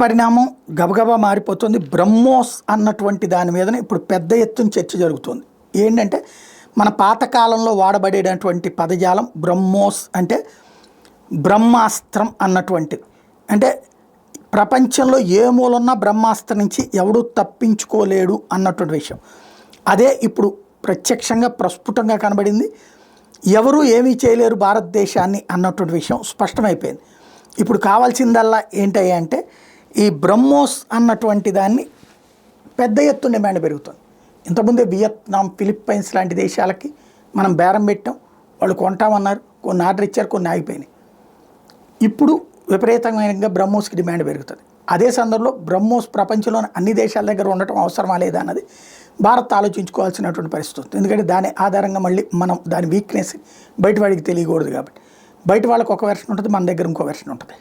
పరిణామం గబగబా మారిపోతుంది. బ్రహ్మోస్ అన్నటువంటి దాని మీదనే ఇప్పుడు పెద్ద ఎత్తున చర్చ జరుగుతుంది. ఏంటంటే మన పాతకాలంలో వాడబడేటటువంటి పదజాలం బ్రహ్మోస్ అంటే బ్రహ్మాస్త్రం అన్నటువంటిది. అంటే ప్రపంచంలో ఏ మూలన్నా బ్రహ్మాస్త్రం నుంచి ఎవడూ తప్పించుకోలేడు అన్నటువంటి విషయం. అదే ఇప్పుడు ప్రత్యక్షంగా ప్రస్ఫుటంగా కనబడింది. ఎవరు ఏమీ చేయలేరు భారతదేశాన్ని అన్నటువంటి విషయం స్పష్టమైపోయింది. ఇప్పుడు కావాల్సిందల్లా ఏంటయ్యా అంటే ఈ బ్రహ్మోస్ అన్నటువంటి దాన్ని పెద్ద ఎత్తున డిమాండ్ పెరుగుతుంది. ఇంతకుముందే వియత్నాం, ఫిలిప్పైన్స్ లాంటి దేశాలకి మనం బేరం పెట్టాం, వాళ్ళు కొంటామన్నారు, కొన్ని ఆర్డర్ ఇచ్చారు, కొన్ని ఆగిపోయినాయి. ఇప్పుడు విపరీతమైన బ్రహ్మోస్కి డిమాండ్ పెరుగుతుంది. అదే సందర్భంలో బ్రహ్మోస్ ప్రపంచంలోని అన్ని దేశాల దగ్గర ఉండటం అవసరమా లేదా అన్నది భారత్ ఆలోచించుకోవాల్సినటువంటి పరిస్థితి ఉంది. ఎందుకంటే దాని ఆధారంగా మళ్ళీ మనం దాని వీక్నెస్ బయట వాడికి తెలియకూడదు కాబట్టి బయట వాళ్ళకి ఒక వెర్షన్ ఉంటుంది, మన దగ్గర ఇంకో వెర్షన్ ఉంటుంది.